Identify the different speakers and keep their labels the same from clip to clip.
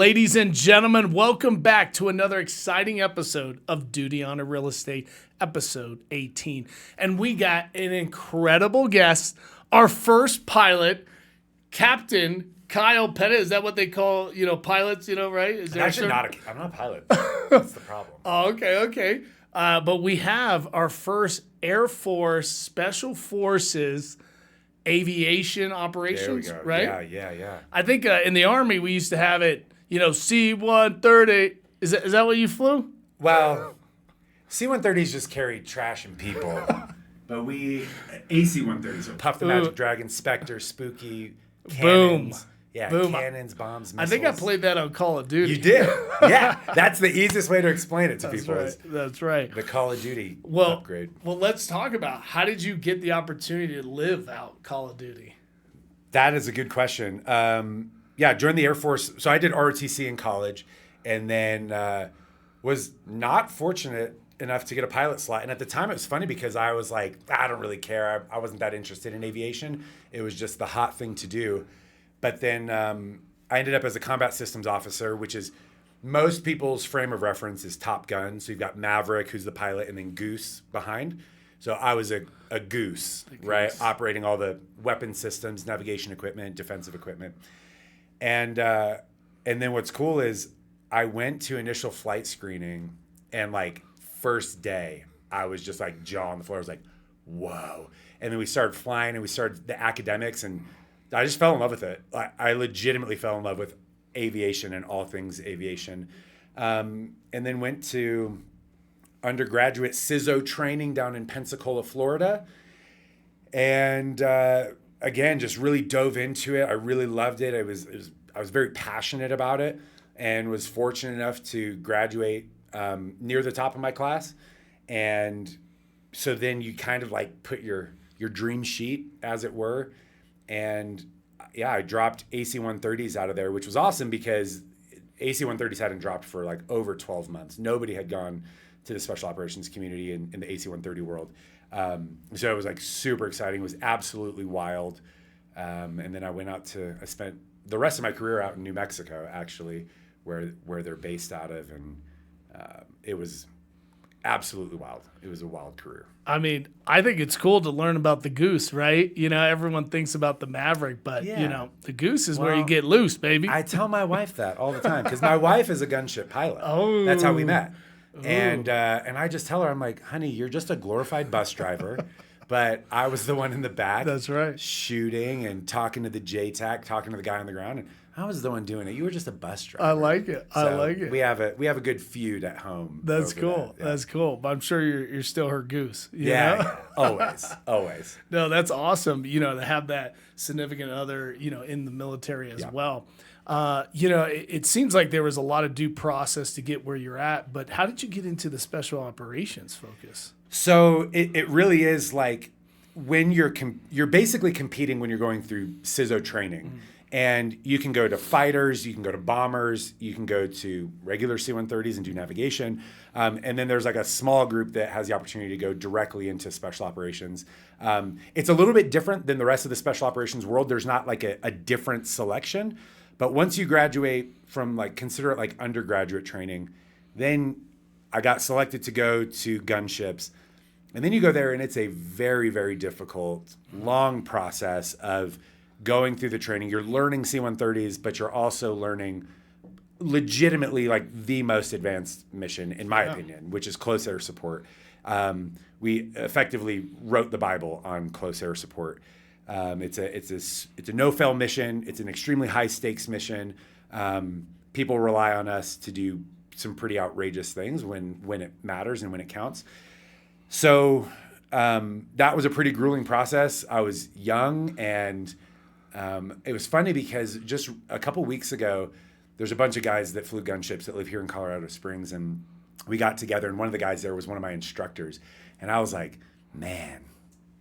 Speaker 1: Ladies and gentlemen, welcome back to another exciting episode of Duty on a Real Estate, episode 18. And we got an incredible guest, our first pilot, Captain Kyle Petitt. Is that what they call, pilots, right? Is there
Speaker 2: I'm not a pilot. That's the problem.
Speaker 1: Oh, okay. But we have our first Air Force Special Forces aviation operations,
Speaker 2: there we go.
Speaker 1: right?
Speaker 2: Yeah.
Speaker 1: I think in the Army we used to have it, C-130. Is that what you flew?
Speaker 2: Well, C-130s just carry trash and people. But we AC-130s, so Puff the Magic Dragon, Spectre, Spooky, cannons.
Speaker 1: Boom.
Speaker 2: Cannons, bombs, missiles.
Speaker 1: I think I played that on Call of Duty.
Speaker 2: You did. Yeah. That's the easiest way to explain it to people.
Speaker 1: That's right.
Speaker 2: The Call of Duty upgrade.
Speaker 1: Well, let's talk about how did you get the opportunity to live out Call of Duty?
Speaker 2: That is a good question. Joined the Air Force. So I did ROTC in college and then was not fortunate enough to get a pilot slot. And at the time, it was funny because I was like, I don't really care. I wasn't that interested in aviation. It was just the hot thing to do. But then I ended up as a combat systems officer, which is most people's frame of reference is Top Gun. So you've got Maverick, who's the pilot, and then Goose behind. So I was a goose, right? Operating all the weapon systems, navigation equipment, defensive equipment. And then what's cool is I went to initial flight screening and first day, I was just jaw on the floor. I was like, whoa. And then we started flying and we started the academics and I just fell in love with it. I legitimately fell in love with aviation and all things aviation. And then went to undergraduate CISO training down in Pensacola, Florida. And again, just really dove into it. I really loved it. I was very passionate about it and was fortunate enough to graduate near the top of my class. And so then you kind of put your dream sheet, as it were. And I dropped AC-130s out of there, which was awesome because AC-130s hadn't dropped for over 12 months. Nobody had gone to the special operations community in the AC-130 world. So it was super exciting. It was absolutely wild. And then I spent the rest of my career out in New Mexico, actually, where they're based out of. And it was absolutely wild. It was a wild career.
Speaker 1: I mean, I think it's cool to learn about the Goose, right? Everyone thinks about the Maverick, but, the Goose is where you get loose, baby.
Speaker 2: I tell my wife that all the time because my wife is a gunship pilot. Oh. That's how we met. And I just tell her, I'm like, honey, you're just a glorified bus driver. But I was the one in the back.
Speaker 1: That's right.
Speaker 2: Shooting and talking to the JTAC, talking to the guy on the ground. And I was the one doing it. You were just a bus driver.
Speaker 1: I like it.
Speaker 2: We have a good feud at home.
Speaker 1: That's cool. That's cool. But I'm sure you're still her goose.
Speaker 2: Yeah. Always.
Speaker 1: No, that's awesome. To have that significant other, in the military as well. It seems like there was a lot of due process to get where you're at. But how did you get into the special operations focus?
Speaker 2: So it really is when you're basically competing when you're going through CISO training. Mm-hmm. And you can go to fighters, you can go to bombers, you can go to regular C-130s and do navigation. And then there's a small group that has the opportunity to go directly into special operations. It's a little bit different than the rest of the special operations world. There's not a different selection. But once you graduate from consider it undergraduate training, then I got selected to go to gunships. And then you go there and it's a very, very difficult, long process of going through the training. You're learning C-130s, but you're also learning legitimately the most advanced mission, in my opinion, which is close air support. We effectively wrote the Bible on close air support. It's a no-fail mission. It's an extremely high-stakes mission. People rely on us to do some pretty outrageous things when it matters and when it counts. So that was a pretty grueling process. I was young and it was funny because just a couple weeks ago, there's a bunch of guys that flew gunships that live here in Colorado Springs, and we got together, and one of the guys there was one of my instructors, and I was like, man,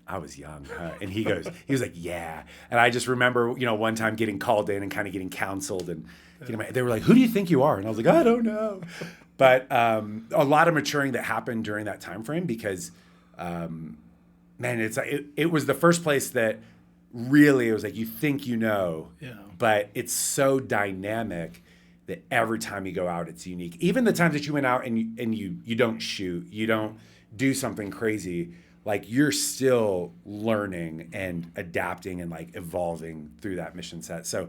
Speaker 2: I was young, huh? And he was like, yeah. And I just remember, one time getting called in and kind of getting counseled, and they were like, who do you think you are? And I was like, I don't know. But a lot of maturing that happened during that time frame because, it was the first place that really it was you think but it's so dynamic that every time you go out, it's unique. Even the times that you went out and you don't shoot, you don't do something crazy, like you're still learning and adapting and like evolving through that mission set. So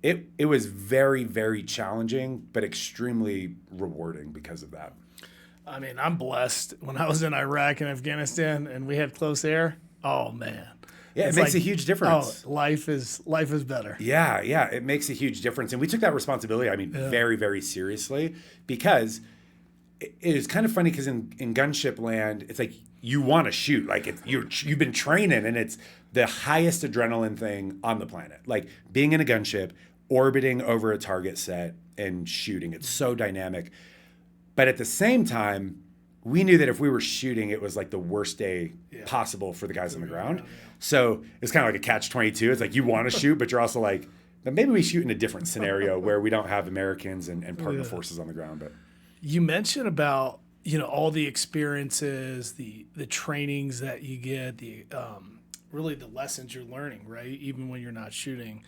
Speaker 2: it was very, very challenging, but extremely rewarding because of that.
Speaker 1: I mean, I'm blessed. When I was in Iraq and Afghanistan and we had close air, oh man.
Speaker 2: Yeah,
Speaker 1: It's
Speaker 2: it makes
Speaker 1: like,
Speaker 2: a huge difference.
Speaker 1: Oh, life is better.
Speaker 2: Yeah, it makes a huge difference. And we took that responsibility, very, very seriously, because it is kind of funny because in gunship land, it's like you want to shoot. Like you've been training, and it's the highest adrenaline thing on the planet. Like being in a gunship, orbiting over a target set and shooting. It's so dynamic. But at the same time, we knew that if we were shooting, it was like the worst day possible for the guys on the ground. So it's kind of like a catch-22. It's like you want to shoot, but you're also like, maybe we shoot in a different scenario where we don't have Americans and partner forces on the ground. But
Speaker 1: you mentioned about all the experiences, the trainings that you get, the really the lessons you're learning, right? Even when you're not shooting.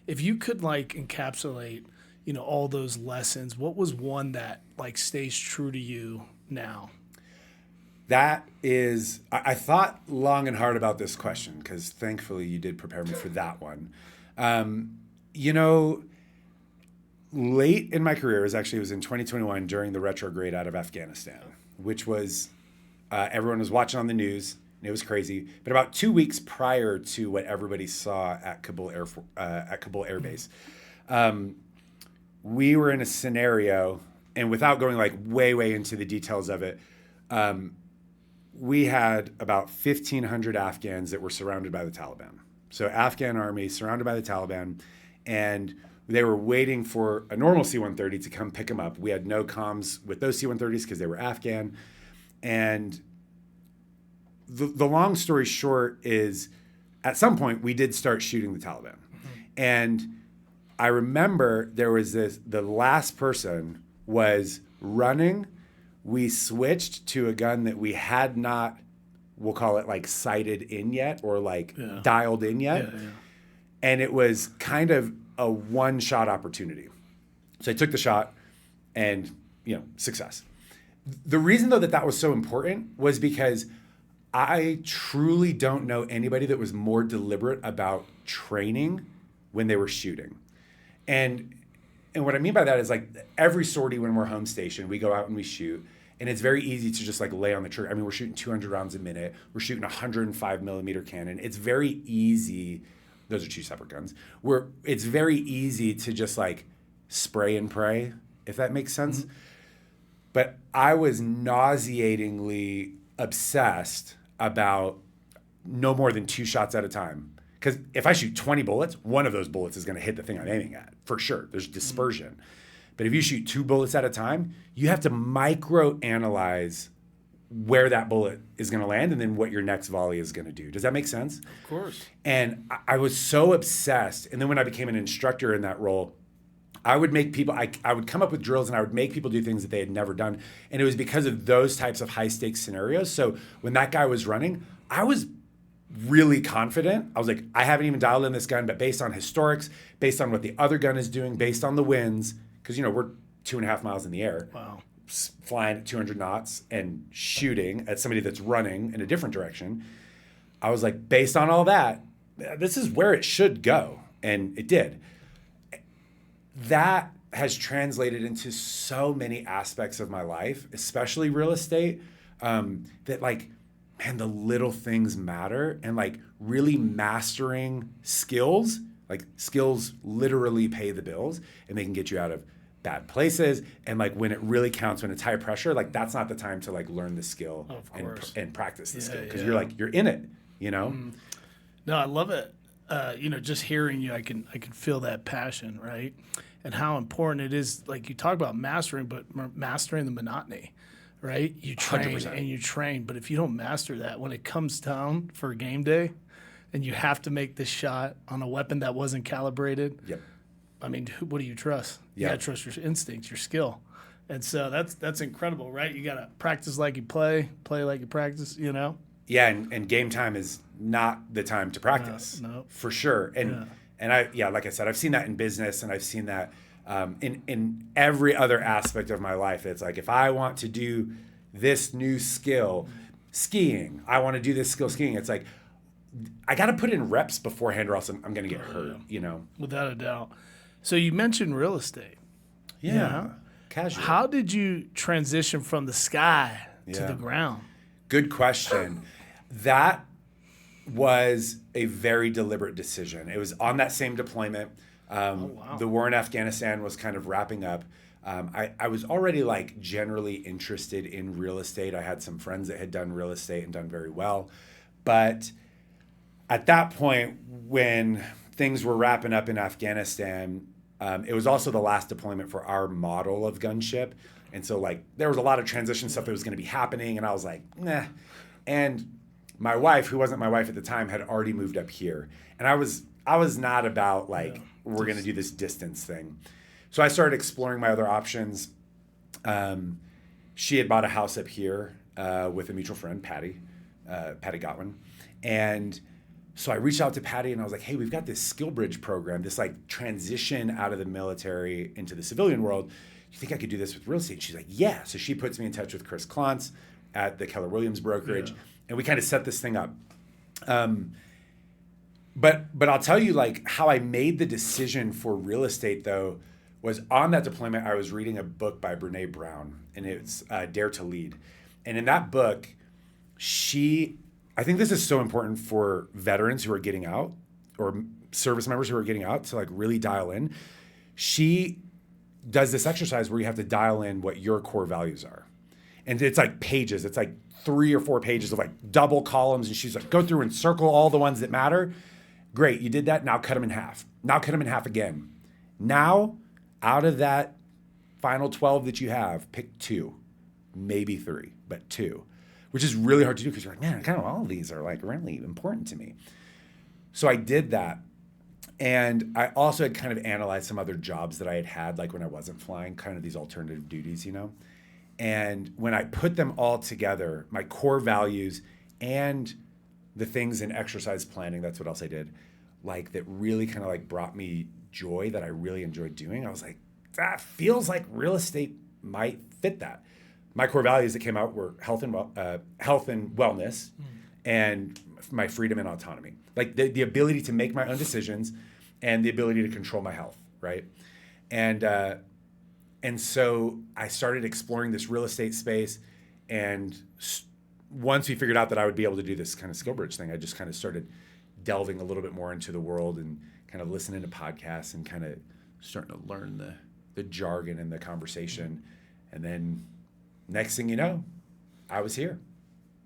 Speaker 1: If you could like encapsulate all those lessons, what was one that like stays true to you now?
Speaker 2: That is, I thought long and hard about this question because thankfully you did prepare me for that one. Late in my career, it was in 2021 during the retrograde out of Afghanistan, which was, everyone was watching on the news and it was crazy. But about 2 weeks prior to what everybody saw at Kabul Air Base, we were in a scenario, and without going like way into the details of it, we had about 1,500 Afghans that were surrounded by the Taliban. So Afghan army surrounded by the Taliban, and they were waiting for a normal C-130 to come pick them up. We had no comms with those C-130s because they were Afghan. And the long story short is, at some point, we did start shooting the Taliban. Mm-hmm. And I remember there was the last person was running. We switched to a gun that we had not, we'll call it like sighted in yet or like dialed in yet. Yeah. And it was kind of a one-shot opportunity. So I took the shot and, success. The reason though that was so important was because I truly don't know anybody that was more deliberate about training when they were shooting. And what I mean by that is like every sortie when we're home stationed, we go out and we shoot. And it's very easy to just like lay on the trigger. I mean, we're shooting 200 rounds a minute. We're shooting a 105 millimeter cannon. It's very easy. Those are two separate guns. It's very easy to just like spray and pray, if that makes sense. Mm-hmm. But I was nauseatingly obsessed about no more than 2 shots at a time. Because if I shoot 20 bullets, one of those bullets is going to hit the thing I'm aiming at, for sure. There's dispersion. Mm-hmm. But if you shoot 2 bullets at a time, you have to micro-analyze where that bullet is going to land and then what your next volley is going to do. Does that make sense?
Speaker 1: Of course.
Speaker 2: And I was so obsessed. And then when I became an instructor in that role, I would make people, I would come up with drills and I would make people do things that they had never done. And it was because of those types of high-stakes scenarios. So when that guy was running, I was really confident. I was like, I haven't even dialed in this gun, but based on historics, based on what the other gun is doing, based on the winds, because, we're 2.5 miles in the air.
Speaker 1: Wow.
Speaker 2: Flying at 200 knots and shooting at somebody that's running in a different direction. I was like, based on all that, this is where it should go. And it did. That has translated into so many aspects of my life, especially real estate, that like, man, the little things matter. And like really mastering skills, like skills literally pay the bills and they can get you out of bad places. And like when it really counts, when it's high pressure, like that's not the time to like learn the skill and practice the skill because you're in it,
Speaker 1: No, I love it. Just hearing you, I can feel that passion, right? And how important it is, like you talk about mastering, but mastering the monotony, right? You train 100%. And you train, but if you don't master that, when it comes down for a game day and you have to make this shot on a weapon that wasn't calibrated,
Speaker 2: yep.
Speaker 1: I mean, what do you trust? You gotta trust your instincts, your skill. And so that's incredible, right? You gotta practice like you play like you practice,
Speaker 2: Yeah, and game time is not the time to practice.
Speaker 1: No.
Speaker 2: For sure. And I like I said, I've seen that in business and I've seen that In every other aspect of my life, it's like if I want to do this new skill, skiing, I want to do this skill skiing. It's like I got to put in reps beforehand, or else I'm going to get hurt. You know,
Speaker 1: Without a doubt. So you mentioned real estate.
Speaker 2: yeah. Casual.
Speaker 1: How did you transition from the sky to
Speaker 2: Yeah.
Speaker 1: the ground?
Speaker 2: Good question. That was a very deliberate decision. It was on that same deployment.
Speaker 1: Wow.
Speaker 2: The war in Afghanistan was kind of wrapping up. I was already like generally interested in real estate. I had some friends that had done real estate and done very well. But at that point, when things were wrapping up in Afghanistan, it was also the last deployment for our model of gunship. And so like there was a lot of transition stuff that was going to be happening. And I was like, nah. And my wife, who wasn't my wife at the time, had already moved up here. And I was not about like, we're going to do this distance thing. So I started exploring my other options. She had bought a house up here with a mutual friend, Patty Godwin. And so I reached out to Patty and I was like, hey, we've got this SkillBridge program, this like transition out of the military into the civilian world. Do you think I could do this with real estate? She's like, yeah. So she puts me in touch with Chris Klontz at the Keller Williams brokerage. And we kind of set this thing up. But I'll tell you like how I made the decision for real estate though was on that deployment. I was reading a book by Brene Brown and it's Dare to Lead. And in that book, I think this is so important for veterans who are getting out or service members who are getting out to like really dial in. She does this exercise where you have to dial in what your core values are. And it's like pages. It's like 3 or 4 pages of like double columns. And she's like, go through and circle all the ones that matter. Great, you did that. Now cut them in half. Now cut them in half again. Now, out of that final 12 that you have, pick 2, maybe 3, but 2, which is really hard to do because you're like, man, kind of all of these are like really important to me. So I did that. And I also had kind of analyzed some other jobs that I had had, like when I wasn't flying, kind of these alternative duties, you know? And when I put them all together, my core values and the things in exercise planning, that's what else I did, like that really kind of like brought me joy that I really enjoyed doing. I was like, that feels like real estate might fit that. My core values that came out were health and wellness and my freedom and autonomy. Like the ability to make my own decisions and the ability to control my health, right? And so I started exploring this real estate space. And once we figured out that I would be able to do this kind of SkillBridge thing, I just kind of started delving a little bit more into the world and kind of listening to podcasts and kind of starting to learn the jargon and the conversation. And then next thing you know, I was here.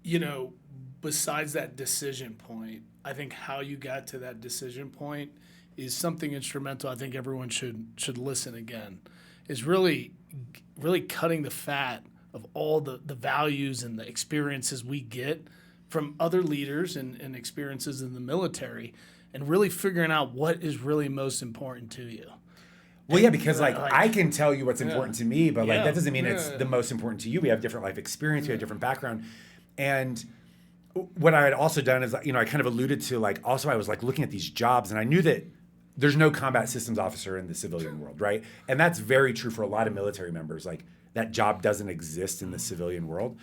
Speaker 1: You know, besides that decision point, I think how you got to that decision point is something instrumental. I think everyone should listen again. Is really cutting the fat of all the values and the experiences we get from other leaders and experiences in the military, and really figuring out what is really most important to you.
Speaker 2: Well, yeah, because like I can tell you what's important to me, but like that doesn't mean it's the most important to you. We have different life experience, we have different background. And what I had also done is, you know, I kind of alluded to like, also I was like looking at these jobs and I knew that there's no combat systems officer in the civilian world, right? And that's very true for a lot of military members. Like that job doesn't exist in the civilian world.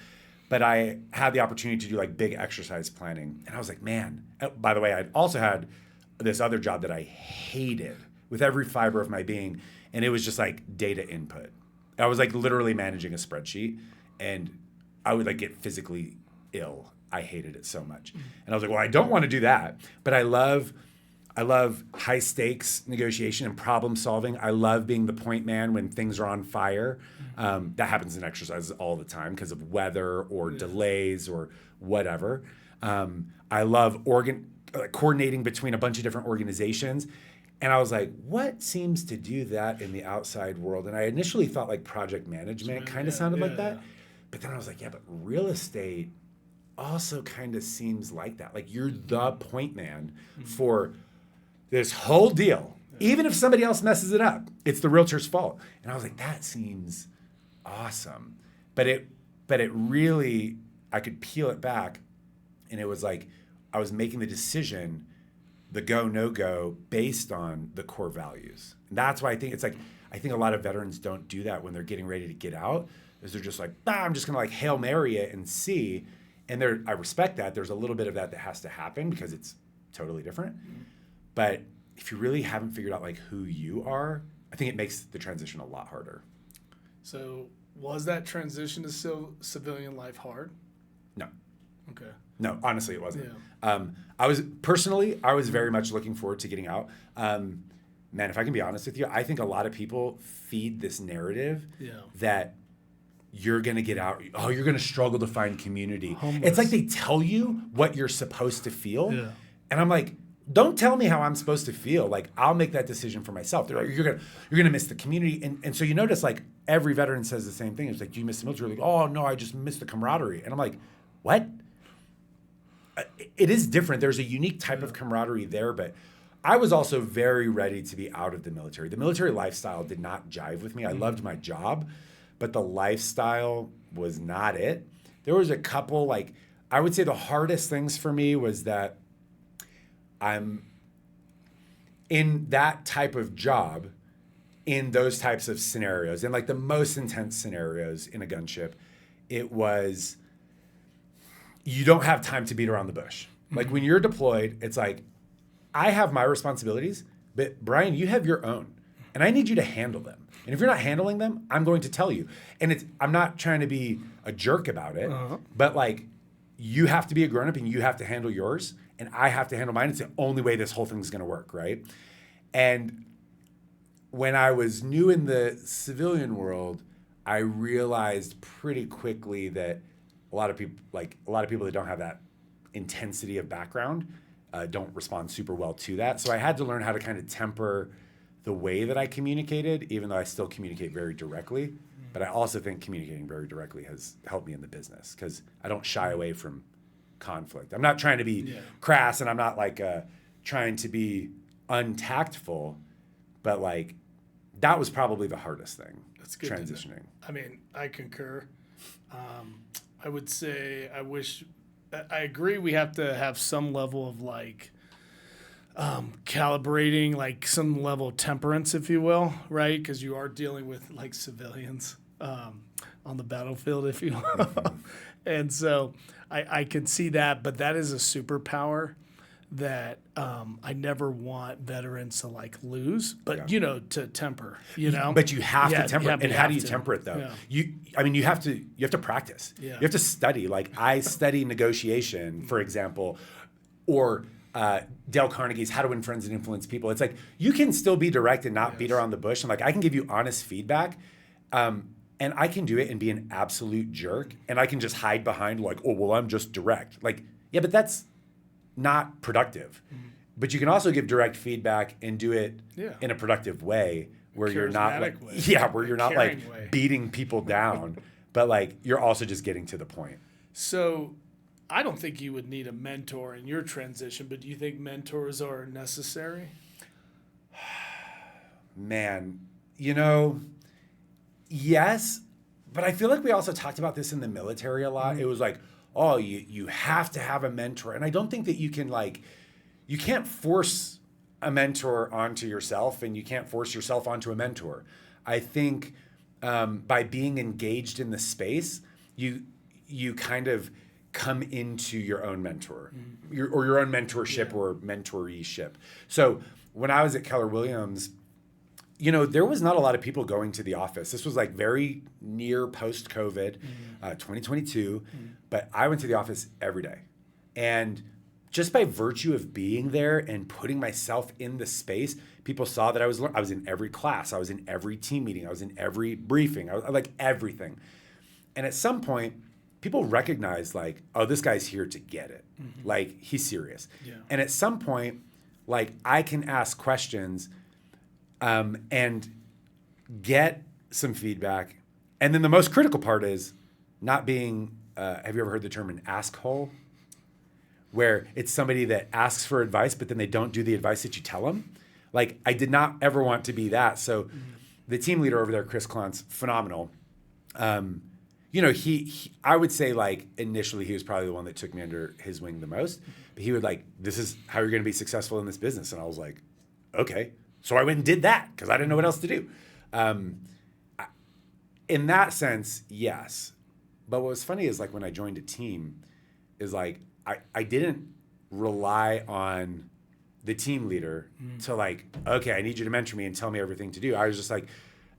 Speaker 2: But I had the opportunity to do like big exercise planning. And I was like, man, by the way, I also had this other job that I hated with every fiber of my being. And it was just like data input. I was like literally managing a spreadsheet and I would like get physically ill. I hated it so much. And I was like, well, I don't want to do that. But I love high stakes negotiation and problem solving. I love being the point man when things are on fire. That happens in exercises all the time because of weather or delays or whatever. I love coordinating between a bunch of different organizations. And I was like, what seems to do that in the outside world? And I initially thought like project management kind of sounded like that. But then I was like, yeah, but real estate also kind of seems like that. Like you're the point man for this whole deal. Even if somebody else messes it up, it's the realtor's fault. And I was like, that seems awesome. But it really, I could peel it back. And it was like, I was making the decision, the go, no go, based on the core values. And that's why I think it's like, I think a lot of veterans don't do that when they're getting ready to get out, is they're just like, I'm just gonna like Hail Mary it and see. And I respect that. There's a little bit of that has to happen because it's totally different. But if you really haven't figured out like who you are, I think it makes the transition a lot harder.
Speaker 1: So was that transition to civilian life hard?
Speaker 2: No.
Speaker 1: Okay.
Speaker 2: No, honestly, it wasn't.
Speaker 1: Yeah.
Speaker 2: I was very much looking forward to getting out. Man, if I can be honest with you, I think a lot of people feed this narrative that you're going to get out. Oh, you're going to struggle to find community.
Speaker 1: Homeless.
Speaker 2: It's like they tell you what you're supposed to feel.
Speaker 1: Yeah.
Speaker 2: And I'm like, don't tell me how I'm supposed to feel. Like, I'll make that decision for myself. They're like, you're gonna miss the community. And so you notice like every veteran says the same thing. It's like, do you miss the military? Like, oh no, I just miss the camaraderie. And I'm like, what? It is different. There's a unique type of camaraderie there, but I was also very ready to be out of the military. The military lifestyle did not jive with me. I loved my job, but the lifestyle was not it. There was a couple, like, I would say the hardest things for me was that I'm in that type of job, in those types of scenarios, in like the most intense scenarios in a gunship, it was, you don't have time to beat around the bush. Like when you're deployed, it's like, I have my responsibilities, but Brian, you have your own, and I need you to handle them. And if you're not handling them, I'm going to tell you. And I'm not trying to be a jerk about it, but like, you have to be a grown-up and you have to handle yours, and I have to handle mine. It's the only way this whole thing's gonna work, right? And when I was new in the civilian world, I realized pretty quickly that a lot of people that don't have that intensity of background don't respond super well to that. So I had to learn how to kind of temper the way that I communicated, even though I still communicate very directly. But I also think communicating very directly has helped me in the business because I don't shy away from conflict. I'm not trying to be crass, and I'm not like trying to be untactful, but like that was probably the hardest thing.
Speaker 1: That's good.
Speaker 2: Transitioning.
Speaker 1: I mean, I concur. I would say I agree we have to have some level of like calibrating, like some level of temperance, if you will, right? Because you are dealing with like civilians on the battlefield, if you will. And so I can see that, but that is a superpower that I never want veterans to like lose, but to temper,
Speaker 2: But you have to temper it. And how do you temper it though?
Speaker 1: Yeah.
Speaker 2: You have to practice.
Speaker 1: Yeah.
Speaker 2: You have to study. Like I study negotiation, for example, or Dale Carnegie's How to Win Friends and Influence People. It's like you can still be direct and not beat around the bush. And like I can give you honest feedback. And I can do it and be an absolute jerk. And I can just hide behind like, oh, well, I'm just direct. Like, yeah, but that's not productive. But you can also give direct feedback and do it in a productive way where you're not like, where you're not like beating people down, but like you're also just getting to the point.
Speaker 1: So I don't think you would need a mentor in your transition, but do you think mentors are necessary?
Speaker 2: Man, yes, but I feel like we also talked about this in the military a lot. It was like, oh, you have to have a mentor. And I don't think that you can't force a mentor onto yourself, and you can't force yourself onto a mentor. I think by being engaged in the space, you kind of come into your own mentor, your own mentorship or mentoreeship. So when I was at Keller Williams, there was not a lot of people going to the office. This was like very near post-COVID, 2022, but I went to the office every day. And just by virtue of being there and putting myself in the space, people saw that I was in every class, I was in every team meeting, I was in every briefing, I was like everything. And at some point, people recognized like, oh, this guy's here to get it. Like he's serious. Yeah. And at some point, like I can ask questions and get some feedback. And then the most critical part is not being, have you ever heard the term an ask hole? Where it's somebody that asks for advice, but then they don't do the advice that you tell them. Like I did not ever want to be that. So the team leader over there, Chris Klontz, phenomenal. He I would say like initially he was probably the one that took me under his wing the most, but he would like, this is how you're going to be successful in this business. And I was like, okay. So I went and did that because I didn't know what else to do. In that sense, yes. But what was funny is like when I joined a team is like I didn't rely on the team leader to like, okay, I need you to mentor me and tell me everything to do. I was just like,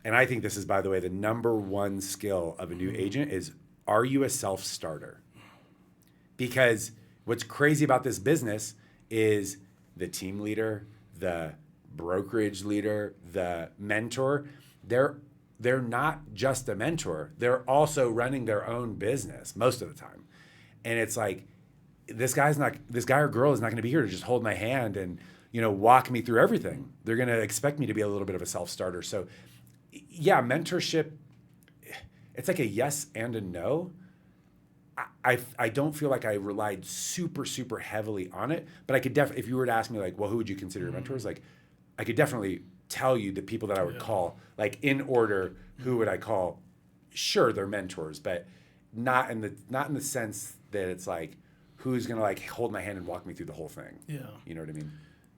Speaker 2: and I think this is, by the way, the number one skill of a new agent is, are you a self-starter? Because what's crazy about this business is the team leader, the brokerage leader, the mentor, they're not just a mentor. They're also running their own business most of the time. And it's like, this guy or girl is not going to be here to just hold my hand and, walk me through everything. They're going to expect me to be a little bit of a self-starter. So yeah, mentorship, it's like a yes and a no. I don't feel like I relied super, super heavily on it, but I could definitely, if you were to ask me like, well, who would you consider your mentors? Like, I could definitely tell you the people that I would call, like in order, who would I call? Sure, they're mentors, but not in the sense that it's like, who's gonna like hold my hand and walk me through the whole thing.
Speaker 1: Yeah.
Speaker 2: You know what I mean?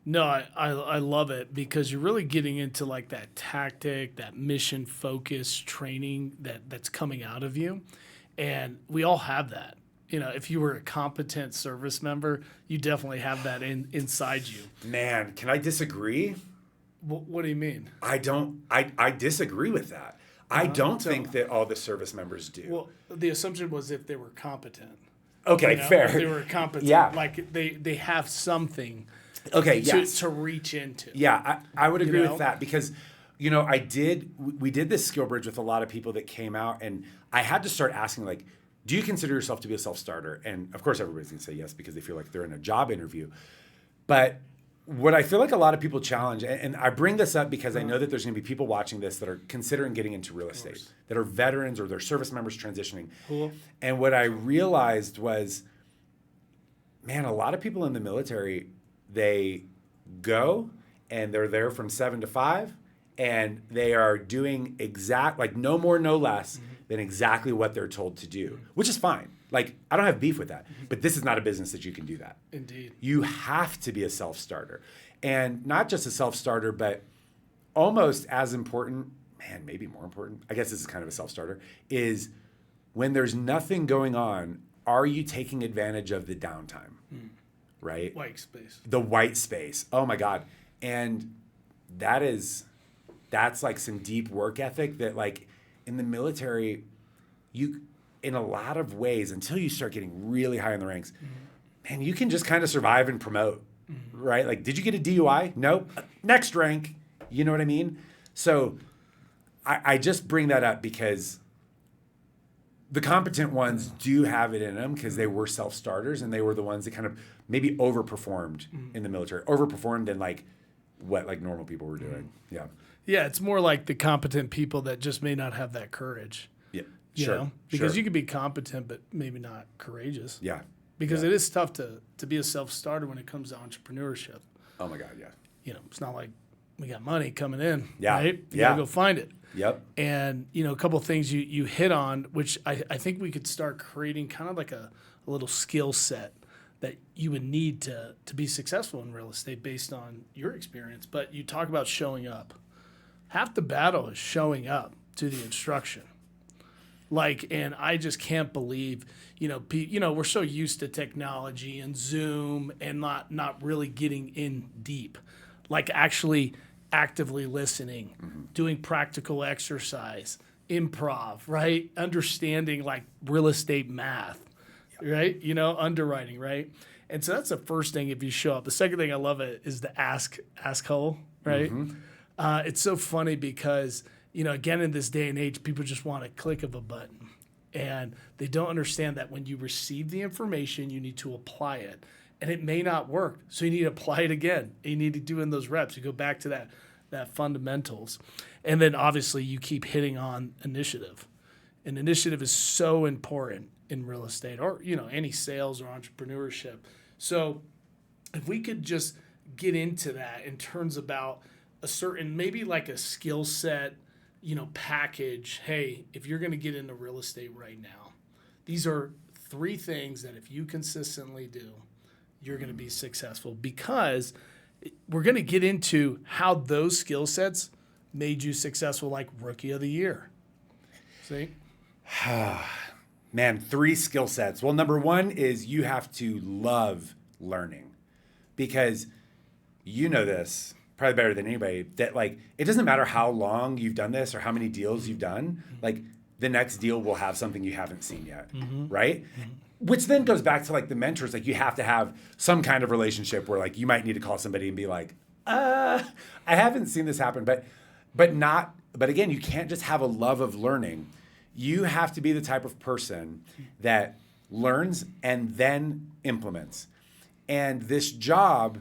Speaker 1: No, I love it because you're really getting into like that tactic, that mission focused training that's coming out of you. And we all have that. If you were a competent service member, you definitely have that inside you.
Speaker 2: Man, can I disagree?
Speaker 1: What do you mean?
Speaker 2: I disagree with that. I don't think that all the service members do.
Speaker 1: Well, the assumption was if they were competent.
Speaker 2: Okay, fair.
Speaker 1: If they were competent.
Speaker 2: Yeah.
Speaker 1: Like they have something to reach into.
Speaker 2: Yeah, I would agree with that because, we did this SkillBridge with a lot of people that came out, and I had to start asking, like, do you consider yourself to be a self-starter? And of course, everybody's going to say yes because they feel like they're in a job interview. But what I feel like a lot of people challenge, and I bring this up because I know that there's going to be people watching this that are considering getting into real estate, that are veterans or they're service members transitioning.
Speaker 1: Cool.
Speaker 2: And what I realized was, man, a lot of people in the military, they go and they're there from 7 to 5, and they are doing no more, no less than exactly what they're told to do, which is fine. Like, I don't have beef with that, but this is not a business that you can do that.
Speaker 1: Indeed.
Speaker 2: You have to be a self-starter, and not just a self-starter, but almost as important, man, maybe more important, I guess this is kind of a self-starter, is when there's nothing going on, are you taking advantage of the downtime, right?
Speaker 1: White space.
Speaker 2: The white space. Oh my God. And that's like some deep work ethic that, like, in the military, you, in a lot of ways, until you start getting really high in the ranks, man, you can just kind of survive and promote, right? Like, did you get a DUI? Nope. Next rank. You know what I mean? So I just bring that up because the competent ones do have it in them because they were self-starters and they were the ones that kind of maybe overperformed in the military, overperformed than like what like normal people were doing. Yeah.
Speaker 1: Yeah, it's more like the competent people that just may not have that courage.
Speaker 2: Yeah.
Speaker 1: You know? Because you could be competent but maybe not courageous.
Speaker 2: Yeah.
Speaker 1: Because it is tough to be a self-starter when it comes to entrepreneurship.
Speaker 2: Oh my God, yeah.
Speaker 1: It's not like we got money coming in,
Speaker 2: Yeah.
Speaker 1: right? You gotta go find it.
Speaker 2: Yep.
Speaker 1: And, a couple of things you hit on, which I think we could start creating kind of like a little skill set that you would need to be successful in real estate based on your experience. But you talk about showing up. Half the battle is showing up to the instruction. And I just can't believe, we're so used to technology and Zoom and not really getting in deep, like actually actively listening, doing practical exercise, improv, right? Understanding like real estate math, right? Underwriting, right? And so that's the first thing if you show up. The second thing I love it is the ask hole, right? It's so funny because, again, in this day and age, people just want a click of a button. And they don't understand that when you receive the information, you need to apply it. And it may not work. So you need to apply it again. You need to do in those reps. You go back to that fundamentals. And then obviously you keep hitting on initiative. And initiative is so important in real estate or, any sales or entrepreneurship. So if we could just get into that in terms about a certain, maybe like a skill set, package. Hey, if you're going to get into real estate right now, these are 3 things that if you consistently do, you're going to be successful, because we're going to get into how those skill sets made you successful, like rookie of the year? See?
Speaker 2: Man, 3 skill sets. Well, number 1 is you have to love learning, because you know this probably better than anybody, that like it doesn't matter how long you've done this or how many deals you've done, like the next deal will have something you haven't seen yet, right? Which then goes back to like the mentors. Like you have to have some kind of relationship where like you might need to call somebody and be like, I haven't seen this happen, but again, you can't just have a love of learning. You have to be the type of person that learns and then implements. And this job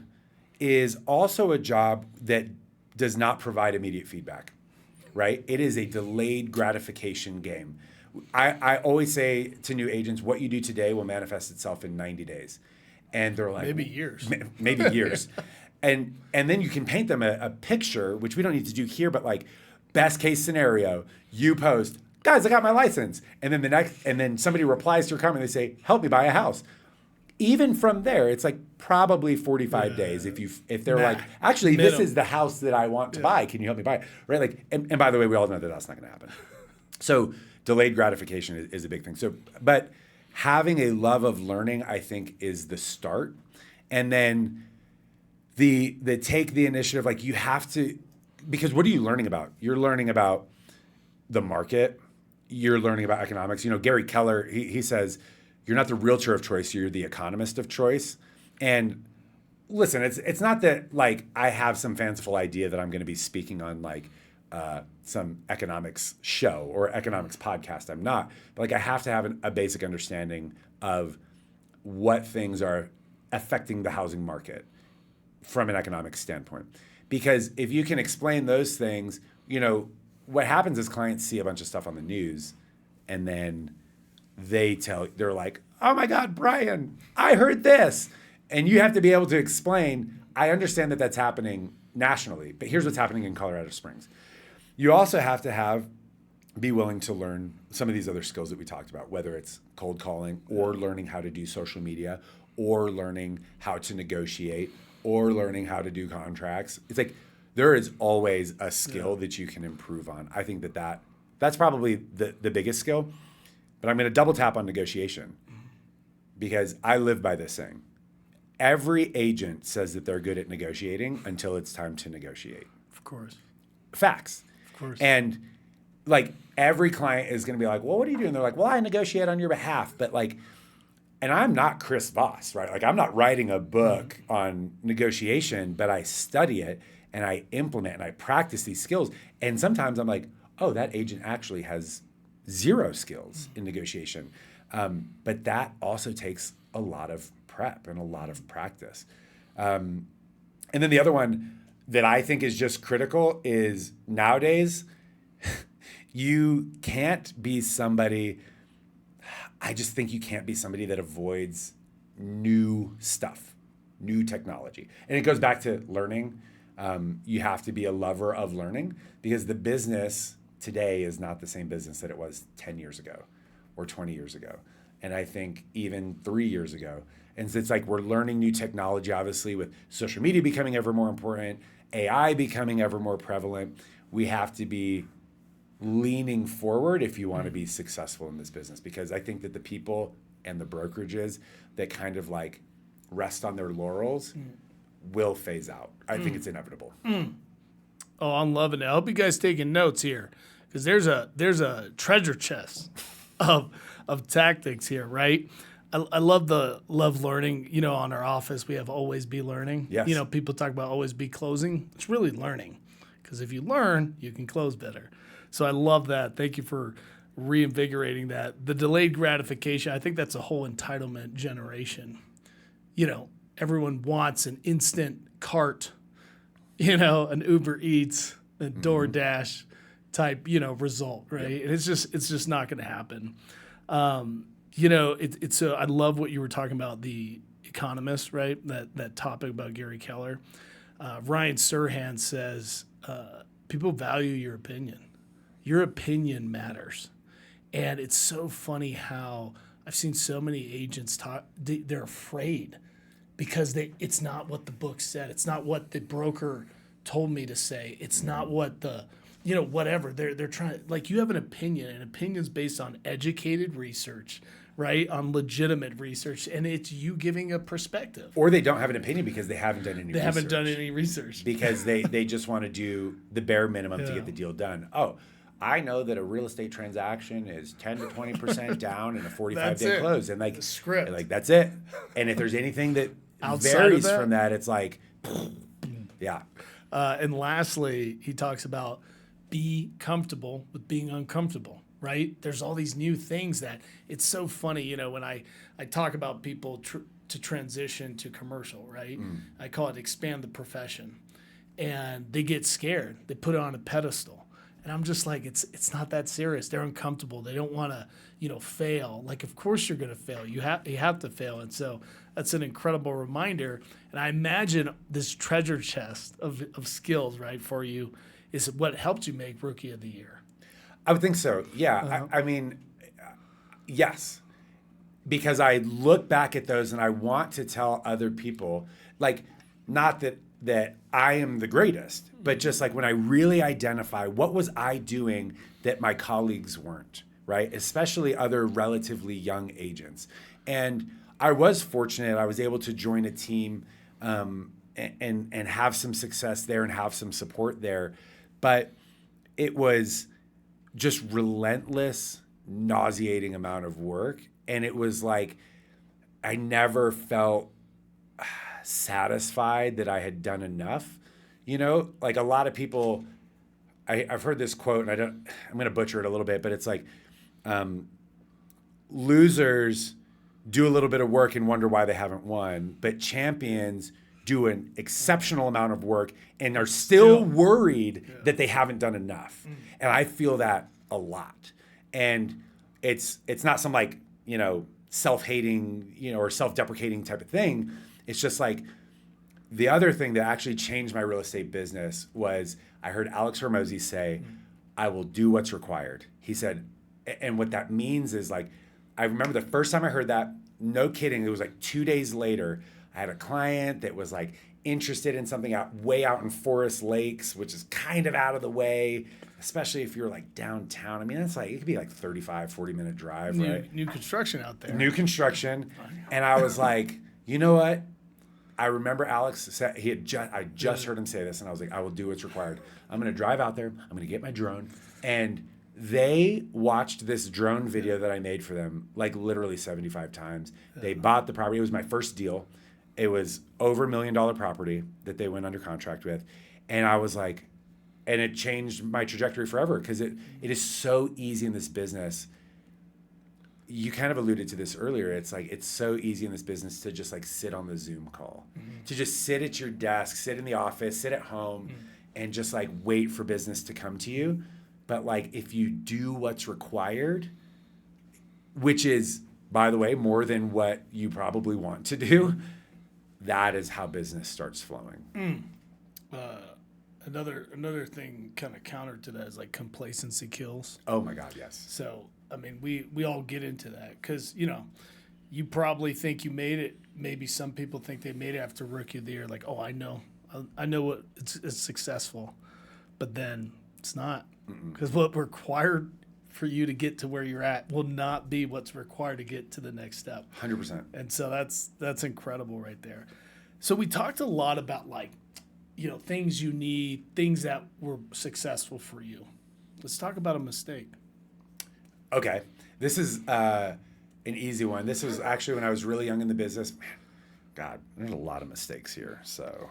Speaker 2: is also a job that does not provide immediate feedback, right? It is a delayed gratification game. I always say to new agents, what you do today will manifest itself in 90 days. And they're like,
Speaker 1: Maybe years.
Speaker 2: Maybe years. And then you can paint them a picture, which we don't need to do here, but like best case scenario, you post, guys, I got my license. And then somebody replies to your comment, they say, help me buy a house. Even from there, it's like probably 45 days if they're like, actually, this is the house that I want to buy. Can you help me buy it? Right? Like, and by the way, we all know that that's not going to happen. So delayed gratification is a big thing. So, but having a love of learning, I think, is the start. And then the take the initiative, like you have to, because what are you learning about? You're learning about the market. You're learning about economics. You know, Gary Keller, he says, you're not the realtor of choice, you're the economist of choice. And listen, it's not that like I have some fanciful idea that I'm going to be speaking on like some economics show or economics podcast. I'm not. But like I have to have a basic understanding of what things are affecting the housing market from an economic standpoint. Because if you can explain those things, you know, what happens is clients see a bunch of stuff on the news and then they're like, oh my God, Brian, I heard this. And you have to be able to explain, I understand that that's happening nationally, but here's what's happening in Colorado Springs. You also have to be willing to learn some of these other skills that we talked about, whether it's cold calling or learning how to do social media or learning how to negotiate or learning how to do contracts. It's like there is always a skill that you can improve on. I think that's probably the biggest skill. But I'm going to double tap on negotiation because I live by this saying. Every agent says that they're good at negotiating until it's time to negotiate.
Speaker 1: Of course.
Speaker 2: Facts.
Speaker 1: Of course.
Speaker 2: And like every client is going to be like, well, what are you doing? They're like, well, I negotiate on your behalf. But like, and I'm not Chris Voss, right? Like I'm not writing a book on negotiation, but I study it and I implement and I practice these skills. And sometimes I'm like, oh, that agent actually has 0 skills in negotiation. But that also takes a lot of prep and a lot of practice. And then the other one that I think is just critical is nowadays, you can't be somebody, I just think you can't be somebody that avoids new stuff, new technology. And it goes back to learning. You have to be a lover of learning because the business today is not the same business that it was 10 years ago or 20 years ago. And I think even 3 years ago. And so it's like we're learning new technology, obviously, with social media becoming ever more important, AI becoming ever more prevalent. We have to be leaning forward if you want to be successful in this business, because I think that the people and the brokerages that kind of like rest on their laurels will phase out. I think it's inevitable.
Speaker 1: Oh, I'm loving it. I hope you guys taking notes here, because there's a treasure chest of tactics here, right? I love learning. You know, on our office we have always be learning.
Speaker 2: Yes.
Speaker 1: You know, people talk about always be closing. It's really learning, because if you learn, you can close better. So I love that. Thank you for reinvigorating that. The delayed gratification, I think that's a whole entitlement generation. You know, everyone wants an instant cart, you know, an Uber Eats, a DoorDash type, you know, result, right? Yep. And it's just not going to happen. You know, it's I love what you were talking about, the economist, right? That topic about Gary Keller. Ryan Serhant says, people value your opinion. Your opinion matters. And it's so funny how I've seen so many agents talk, they're afraid because it's not what the book said. It's not what the broker told me to say. It's not what the, you know, whatever. They're trying, like, you have an opinion, and opinion's based on educated research, right? On legitimate research, and it's you giving a perspective.
Speaker 2: Or they don't have an opinion because they haven't done any research.
Speaker 1: They haven't done any research.
Speaker 2: Because they just want to do the bare minimum to get the deal done. Oh, I know that a real estate transaction is 10 to 20% down in a 45-day close. And like,
Speaker 1: script.
Speaker 2: Like, that's it. And if there's anything that varies from that, it's like, yeah.
Speaker 1: And lastly, he talks about be comfortable with being uncomfortable, right? There's all these new things that it's so funny, you know, when I talk about people to transition to commercial, right? I call it expand the profession. And they get scared. They put it on a pedestal. And I'm just like, it's not that serious. They're uncomfortable. They don't want to, you know, fail. Like, of course you're going to fail. You have to fail. And so that's an incredible reminder. And I imagine this treasure chest of skills, right, for you is what helped you make Rookie of the Year.
Speaker 2: I would think so. Yeah. I mean, yes. Because I look back at those and I want to tell other people, like, not that I am the greatest, but just like when I really identify what was I doing that my colleagues weren't, right? Especially other relatively young agents. And I was fortunate. I was able to join a team and have some success there and have some support there. But it was just relentless, nauseating amount of work. And it was like, I never felt satisfied that I had done enough. You know, like a lot of people, I've heard this quote, and I'm going to butcher it a little bit, but it's like, losers do a little bit of work and wonder why they haven't won, but champions do an exceptional amount of work and are still worried that they haven't done enough. And I feel that a lot. And it's not some like, you know, self-hating, you know, or self-deprecating type of thing. It's just like the other thing that actually changed my real estate business was I heard Alex Hormozy say, I will do what's required. He said, and what that means is like, I remember the first time I heard that, no kidding, it was like 2 days later, I had a client that was like interested in something way out in Forest Lakes, which is kind of out of the way, especially if you're like downtown. I mean, it's like, it could be like 35, 40-minute drive, right?
Speaker 1: New construction out there.
Speaker 2: New construction. And I was like, you know what? I remember Alex said, I just heard him say this, and I was like, I will do what's required. I'm going to drive out there. I'm going to get my drone. And they watched this drone video that I made for them, like literally 75 times. They bought the property. It was my first deal. It was over $1 million property that they went under contract with. And I was like, and it changed my trajectory forever because it is so easy in this business. You kind of alluded to this earlier. It's like, it's so easy in this business to just like sit on the Zoom call, to just sit at your desk, sit in the office, sit at home, and just like wait for business to come to you. But like, if you do what's required, which is, by the way, more than what you probably want to do, that is how business starts flowing.
Speaker 1: Another thing kind of counter to that is like complacency kills.
Speaker 2: Oh my God, yes.
Speaker 1: So, I mean, we all get into that because, you know, you probably think you made it. Maybe some people think they made it after Rookie of the Year. Like, oh, I know what it's successful, but then it's not because what required for you to get to where you're at will not be what's required to get to the next step.
Speaker 2: 100%.
Speaker 1: And so that's incredible right there. So we talked a lot about like, you know, things you need, things that were successful for you. Let's talk about a mistake.
Speaker 2: Okay. This is an easy one. This was actually when I was really young in the business. Man, God, there's a lot of mistakes here. So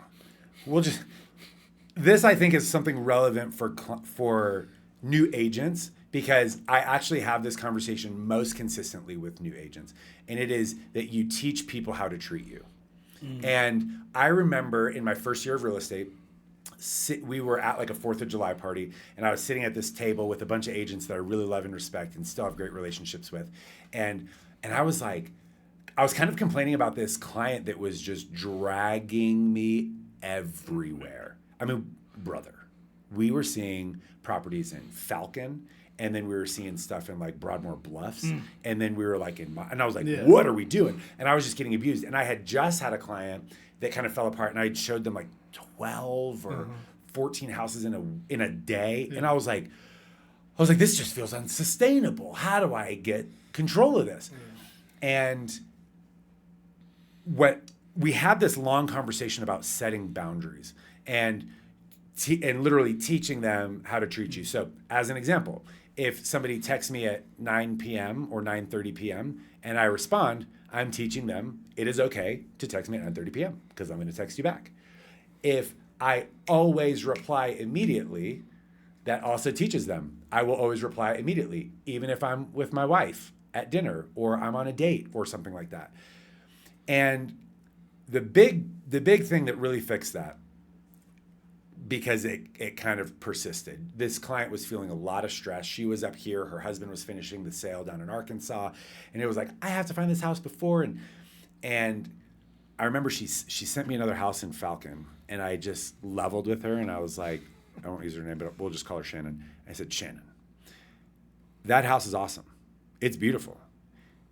Speaker 2: this I think is something relevant for new agents because I actually have this conversation most consistently with new agents. And it is that you teach people how to treat you. And I remember in my first year of real estate, we were at like a 4th of July party, and I was sitting at this table with a bunch of agents that I really love and respect and still have great relationships with. And I was like, I was kind of complaining about this client that was just dragging me everywhere. I mean, brother, we were seeing properties in Falcon, and then we were seeing stuff in like Broadmoor Bluffs, and then we were like and I was like, what are we doing? And I was just getting abused. And I had just had a client that kind of fell apart, and I showed them like 12 or 14 houses in a day. And I was like, this just feels unsustainable. How do I get control of this? And we had this long conversation about setting boundaries and literally teaching them how to treat you. So as an example, if somebody texts me at 9 p.m. or 9:30 p.m. and I respond, I'm teaching them it is okay to text me at 9:30 p.m. because I'm going to text you back. If I always reply immediately, that also teaches them I will always reply immediately, even if I'm with my wife at dinner or I'm on a date or something like that. And the big thing that really fixed that, because it kind of persisted. This client was feeling a lot of stress. She was up here. Her husband was finishing the sale down in Arkansas. And it was like, I have to find this house before. And I remember she sent me another house in Falcon. And I just leveled with her. And I was like, I won't use her name, but we'll just call her Shannon. I said, Shannon, that house is awesome. It's beautiful.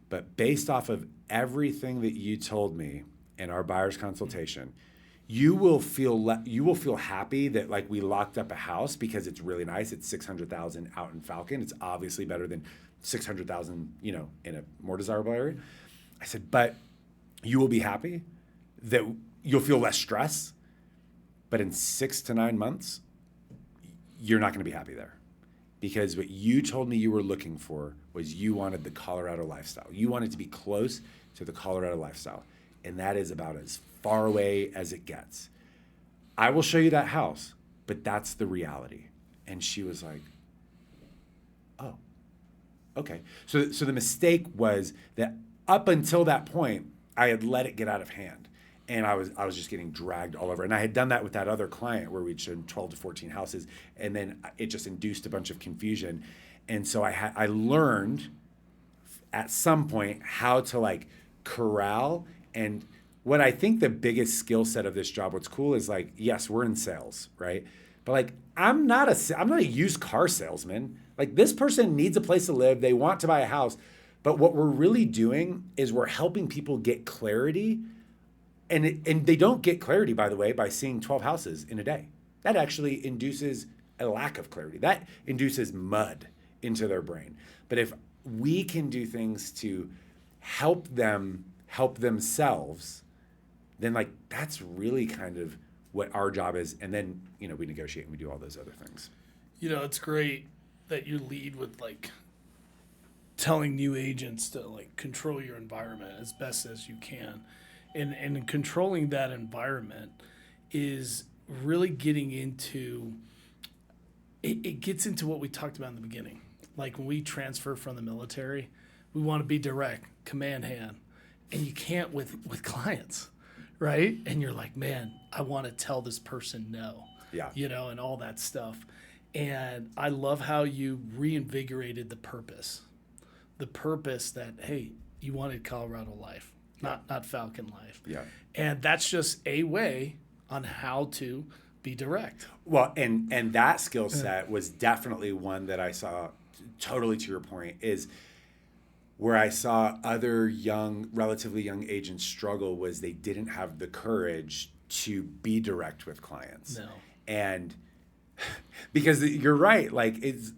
Speaker 2: But based off of everything that you told me in our buyer's consultation, you will feel happy that like we locked up a house because it's really nice. It's $600,000 out in Falcon. It's obviously better than $600,000, in a more desirable area. I said, but you will be happy that you'll feel less stress, but in 6 to 9 months, you're not going to be happy there. Because what you told me you were looking for was you wanted the Colorado lifestyle. You wanted to be close to the Colorado lifestyle. And that is about as far away as it gets. I will show you that house, but that's the reality. And she was like, oh, okay. So the mistake was that up until that point, I had let it get out of hand. And I was just getting dragged all over. And I had done that with that other client where we'd shown 12 to 14 houses. And then it just induced a bunch of confusion. And so I learned at some point how to like corral. And what I think the biggest skill set of this job, what's cool is like, yes, we're in sales, right? But like, I'm not a used car salesman. Like this person needs a place to live. They want to buy a house. But what we're really doing is we're helping people get clarity. And they don't get clarity, by the way, by seeing 12 houses in a day. That actually induces a lack of clarity. That induces mud into their brain. But if we can do things to help them help themselves, then like that's really kind of what our job is. And then, we negotiate and we do all those other things.
Speaker 1: It's great that you lead with like telling new agents to like control your environment as best as you can. And controlling that environment is really getting into, it gets into what we talked about in the beginning. Like when we transfer from the military, we want to be direct, command hand. And you can't with clients, right? And you're like, man, I want to tell this person no.
Speaker 2: Yeah.
Speaker 1: And all that stuff. And I love how you reinvigorated the purpose that, hey, you wanted Colorado life. Not Falcon life.
Speaker 2: Yeah.
Speaker 1: And that's just a way on how to be direct.
Speaker 2: Well, and that skill set was definitely one that I saw, totally to your point, is where I saw other relatively young agents struggle was they didn't have the courage to be direct with clients.
Speaker 1: No.
Speaker 2: And because you're right, like it's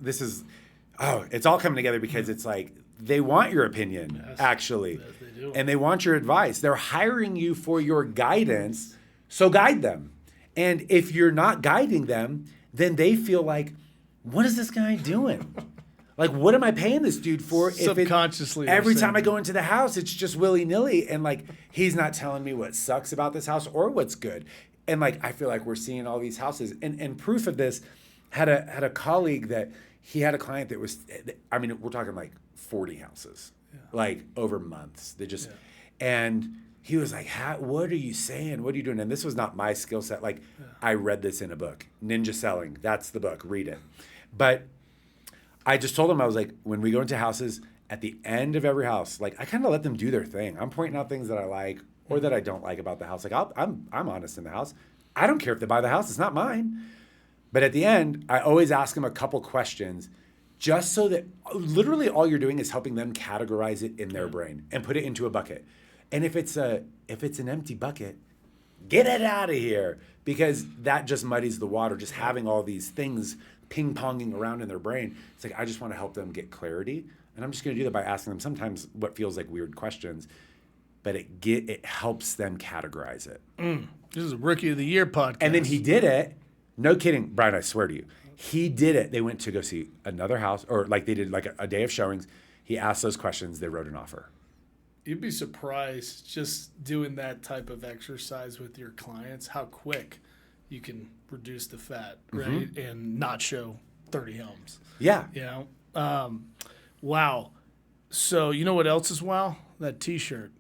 Speaker 2: all coming together because it's like they want your opinion, actually.
Speaker 1: Yes, they do.
Speaker 2: And they want your advice. They're hiring you for your guidance, so guide them. And if you're not guiding them, then they feel like, what is this guy doing? Like, what am I paying this dude for?
Speaker 1: Subconsciously.
Speaker 2: Every time I go into the house, it's just willy-nilly. And like, he's not telling me what sucks about this house or what's good. And like, I feel like we're seeing all these houses. And proof of this, had a colleague that he had a client that was, we're talking like 40 houses, like over months. And he was like, what are you saying? What are you doing? And this was not my skill set. Like, I read this in a book, Ninja Selling. That's the book. Read it. But I just told him, I was like, when we go into houses, at the end of every house, like I kind of let them do their thing. I'm pointing out things that I like or that I don't like about the house. Like I'm honest in the house. I don't care if they buy the house. It's not mine. But at the end, I always ask them a couple questions just so that literally all you're doing is helping them categorize it in their brain and put it into a bucket. And if it's an empty bucket, get it out of here, because that just muddies the water, just having all these things ping-ponging around in their brain. It's like, I just want to help them get clarity. And I'm just going to do that by asking them sometimes what feels like weird questions, but it helps them categorize it.
Speaker 1: This is a Rookie of the Year podcast.
Speaker 2: And then he did it. No kidding, Brian, I swear to you. He did it. They went to go see another house, or like they did like a day of showings. He asked those questions. They wrote an offer.
Speaker 1: You'd be surprised just doing that type of exercise with your clients, how quick you can reduce the fat, right? And not show 30 homes.
Speaker 2: Yeah.
Speaker 1: You know? Wow. So you know what else is wow? That T-shirt.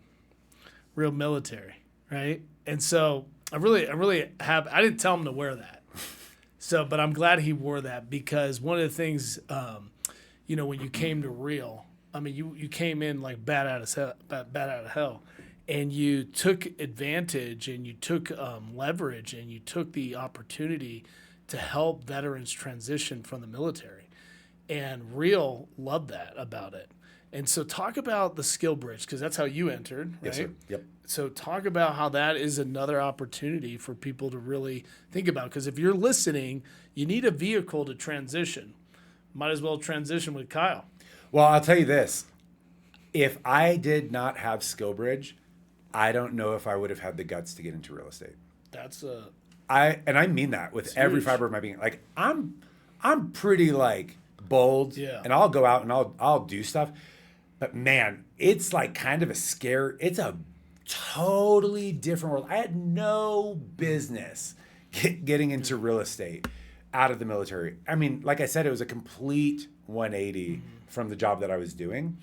Speaker 1: Real military, right? And so I didn't tell him to wear that. But I'm glad he wore that, because one of the things, when you came to Real, I mean, you came in like bat out of hell, and you took advantage, and you took leverage, and you took the opportunity to help veterans transition from the military. And Real loved that about it. And so talk about the SkillBridge, because that's how you entered, right?
Speaker 2: Yes, sir. Yep.
Speaker 1: So talk about how that is another opportunity for people to really think about. Because if you're listening, you need a vehicle to transition. Might as well transition with Kyle.
Speaker 2: Well, I'll tell you this. If I did not have SkillBridge, I don't know if I would have had the guts to get into real estate. I mean that with every fiber of my being. Like, I'm pretty like bold, and I'll go out and I'll do stuff. But man, it's like kind of it's a totally different world. I had no business getting into real estate out of the military. I mean, like I said, it was a complete 180 from the job that I was doing.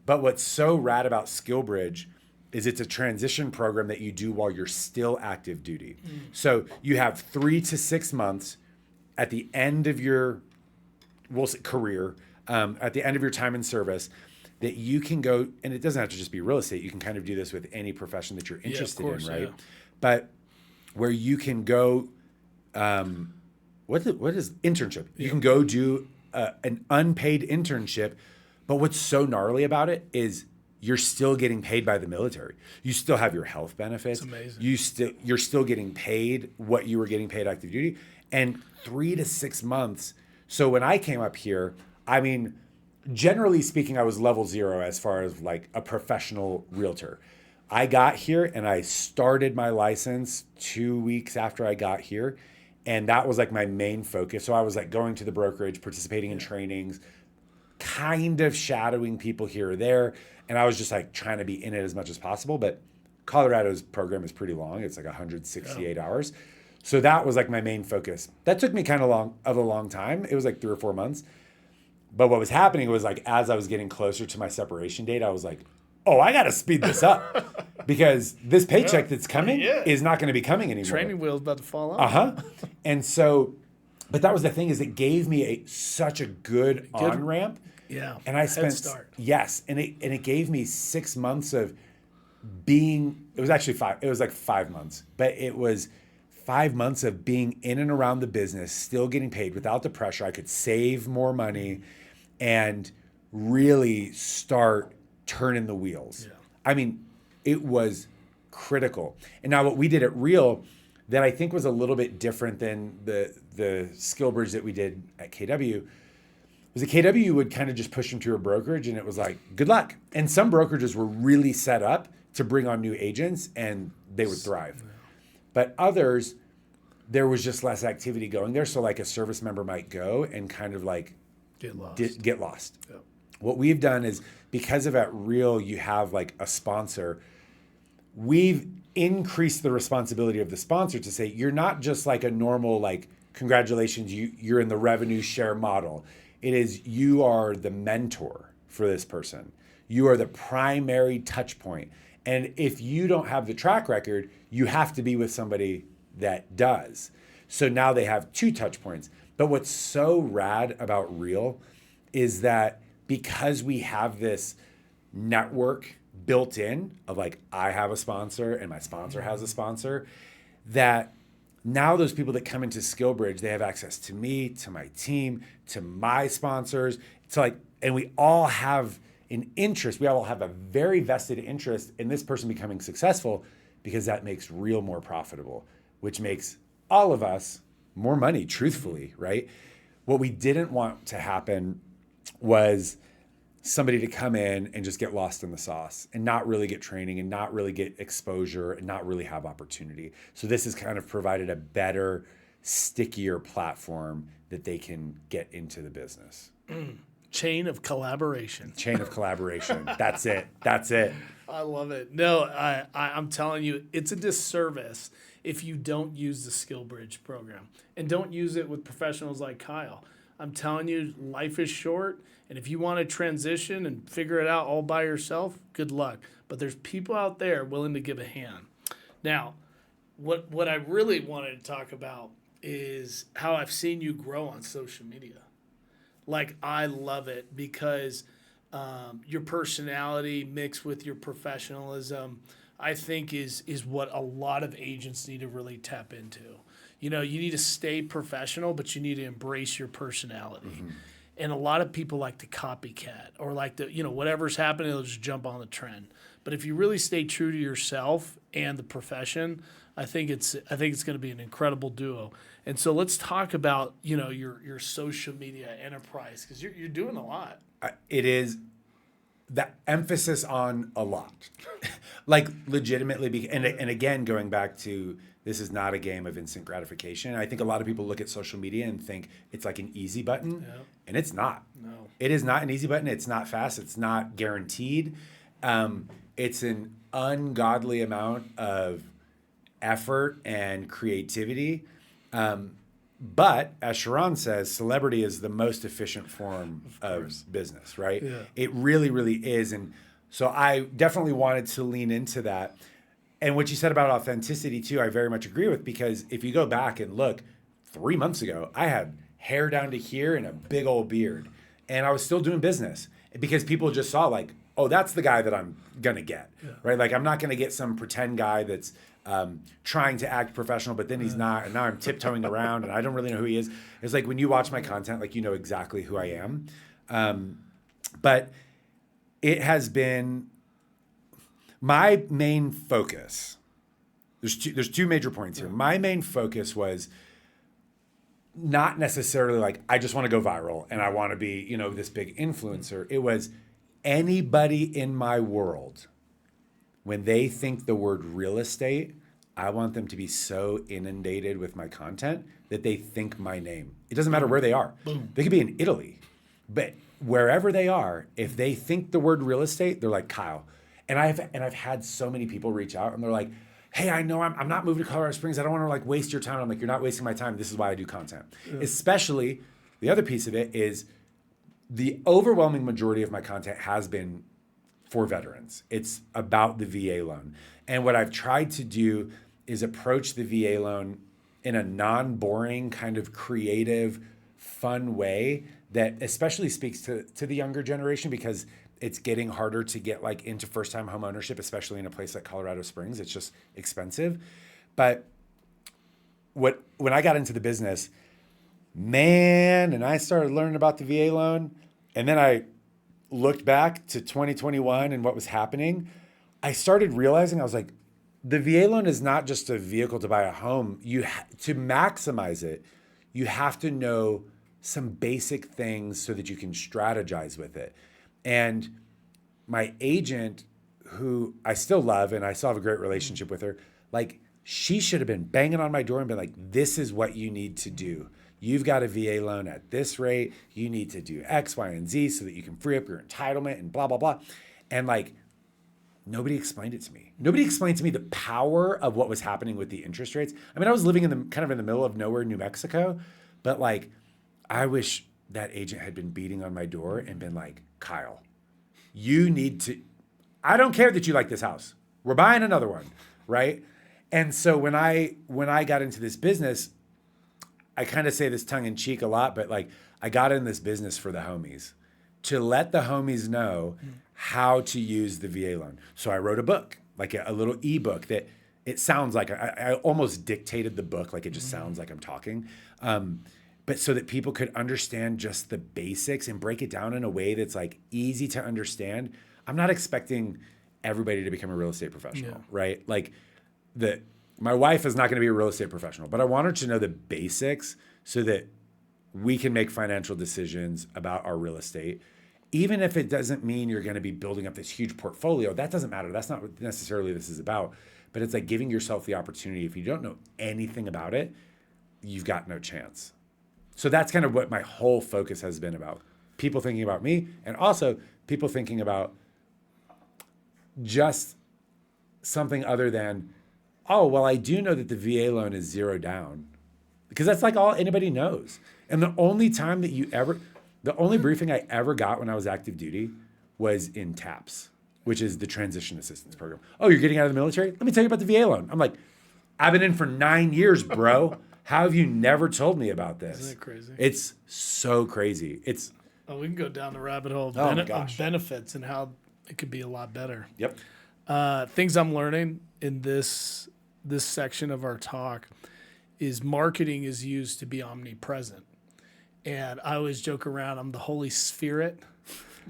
Speaker 2: But what's so rad about SkillBridge is it's a transition program that you do while you're still active duty. So you have 3 to 6 months at the end of your career, at the end of your time in service, that you can go, and it doesn't have to just be real estate. You can kind of do this with any profession that you're interested in, right? Yeah. But where you can go, what is internship? You can go do an unpaid internship, but what's so gnarly about it is you're still getting paid by the military. You still have your health benefits.
Speaker 1: It's amazing.
Speaker 2: You're still getting paid what you were getting paid active duty, and 3 to 6 months. So when I came up here, I mean, generally speaking, I was level 0 as far as like a professional realtor. I got here and I started my license 2 weeks after I got here. And that was like my main focus. So I was like going to the brokerage, participating in trainings, kind of shadowing people here or there. And I was just like trying to be in it as much as possible. But Colorado's program is pretty long. It's like 168 hours. So that was like my main focus. That took me kind of a long time. It was like 3 or 4 months. But what was happening was like, as I was getting closer to my separation date, I was like, oh, I got to speed this up because this paycheck that's coming is not going to be coming anymore.
Speaker 1: Training wheel's about to fall off.
Speaker 2: And so, but that was the thing, is it gave me such a good on-ramp.
Speaker 1: Yeah.
Speaker 2: And I spent,
Speaker 1: head start.
Speaker 2: Yes. And it gave me 6 months of being, it was actually 5 months, but it was 5 months of being in and around the business, still getting paid without the pressure. I could save more money and really start turning the wheels. Yeah. I mean, it was critical. And now what we did at Real that I think was a little bit different than the SkillBridge that we did at KW was the KW would kind of just push them to a brokerage and it was like, good luck. And some brokerages were really set up to bring on new agents and they would thrive. Yeah. But others, there was just less activity going there. So like a service member might go and kind of like get lost. Yeah. What we've done is, because of at Real, you have like a sponsor. We've increased the responsibility of the sponsor to say, you're not just like a normal, like, congratulations, you're in the revenue share model. It is, you are the mentor for this person. You are the primary touch point. And if you don't have the track record, you have to be with somebody that does. So now they have 2 touch points. But what's so rad about Real is that because we have this network built in of like, I have a sponsor and my sponsor has a sponsor, that now those people that come into SkillBridge, they have access to me, to my team, to my sponsors. It's like, and we all have an interest. We all have a very vested interest in this person becoming successful because that makes real more profitable, which makes all of us more money, truthfully, right? What we didn't want to happen was somebody to come in and just get lost in the sauce and not really get training and not really get exposure and not really have opportunity. So this has kind of provided a better, stickier platform that they can get into the business.
Speaker 1: Chain of collaboration.
Speaker 2: Chain of collaboration. That's it. That's it.
Speaker 1: I love it. No, I'm telling you, it's a disservice if you don't use the SkillBridge program and don't use it with professionals like Kyle. I'm telling you, life is short, and if you want to transition and figure it out all by yourself, good luck. But there's people out there willing to give a hand. Now, what I really wanted to talk about is how I've seen you grow on social media. Like, I love it because your personality mixed with your professionalism, I think is what a lot of agents need to really tap into. You know, you need to stay professional, but you need to embrace your personality. Mm-hmm. And a lot of people like to copycat or like to, you know, whatever's happening, they'll just jump on the trend. But if you really stay true to yourself and the profession, I think it's going to be an incredible duo. And so let's talk about, you know, your social media enterprise, because you're doing a lot.
Speaker 2: It is that emphasis on a lot, like legitimately. And again, going back to, this is not a game of instant gratification. I think a lot of people look at social media and think it's like an easy button, and it's not.
Speaker 1: No,
Speaker 2: it is not an easy button. It's not fast. It's not guaranteed. It's an ungodly amount of effort and creativity. But as Sharon says, celebrity is the most efficient form of business, right?
Speaker 1: Yeah.
Speaker 2: It really, really is. And so I definitely wanted to lean into that. And what you said about authenticity too, I very much agree with, because if you go back and look, 3 months ago, I had hair down to here and a big old beard, and I was still doing business because people just saw like, oh, that's the guy that I'm going to get, right? Like, I'm not going to get some pretend guy that's trying to act professional, but then he's not, and now I'm tiptoeing around and I don't really know who he is. It's like when you watch my content, like, you know exactly who I am. But it has been my main focus. There's two major points here. My main focus was not necessarily like, I just want to go viral and I want to be, you know, this big influencer. It was anybody in my world, when they think the word real estate, I want them to be so inundated with my content that they think my name. It doesn't matter where they are. Boom. They could be in Italy, but wherever they are, if they think the word real estate, they're like, Kyle. And I've had so many people reach out and they're like, hey, I know I'm not moving to Colorado Springs. I don't want to like waste your time. I'm like, you're not wasting my time. This is why I do content. Especially the other piece of it is the overwhelming majority of my content has been for veterans. It's about the VA loan. And what I've tried to do is approach the VA loan in a non-boring, kind of creative, fun way that especially speaks to the younger generation, because it's getting harder to get like into first-time home ownership, especially in a place like Colorado Springs. It's just expensive. But when I got into the business, man, and I started learning about the VA loan, and then I looked back to 2021 and what was happening, I started realizing, I was like, the VA loan is not just a vehicle to buy a home. To maximize it, you have to know some basic things so that you can strategize with it. And my agent, who I still love and I still have a great relationship with her, like, she should have been banging on my door and been like, this is what you need to do. You've got a VA loan at this rate. You need to do X, Y, and Z so that you can free up your entitlement and blah, blah, blah. And like, nobody explained it to me. Nobody explained to me the power of what was happening with the interest rates. I mean, I was living in the middle of nowhere, New Mexico, but like, I wish that agent had been beating on my door and been like, Kyle, you need to, I don't care that you like this house. We're buying another one, right? And so when I got into this business, I kind of say this tongue in cheek a lot, but like, I got in this business for the homies, to let the homies know how to use the VA loan. So I wrote a book, like a little ebook that it sounds like I almost dictated the book. Like, it just sounds like I'm talking. But so that people could understand just the basics and break it down in a way that's like easy to understand. I'm not expecting everybody to become a real estate professional, right? Like, that my wife is not going to be a real estate professional, but I want her to know the basics so that we can make financial decisions about our real estate. Even if it doesn't mean you're going to be building up this huge portfolio, that doesn't matter. That's not what necessarily this is about. But it's like giving yourself the opportunity. If you don't know anything about it, you've got no chance. So that's kind of what my whole focus has been about. People thinking about me, and also people thinking about just something other than, oh, well, I do know that the VA loan is 0 down. Because that's like all anybody knows. And the only time that the only briefing I ever got when I was active duty was in TAPS, which is the Transition Assistance Program. Oh, you're getting out of the military? Let me tell you about the VA loan. I'm like, I've been in for 9 years, bro. How have you never told me about this?
Speaker 1: Isn't it crazy?
Speaker 2: It's so crazy.
Speaker 1: We can go down the rabbit hole of, of benefits and how it could be a lot better.
Speaker 2: Yep.
Speaker 1: Things I'm learning in this section of our talk is marketing is used to be omnipresent. And I always joke around, I'm the Holy Spirit.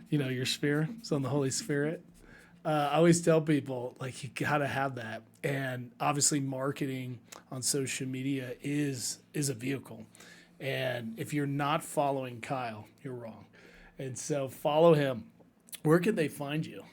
Speaker 1: You know, your sphere. So I'm the Holy Spirit. I always tell people, like, you got to have that. And obviously marketing on social media is a vehicle. And if you're not following Kyle, you're wrong. And so follow him. Where can they find you?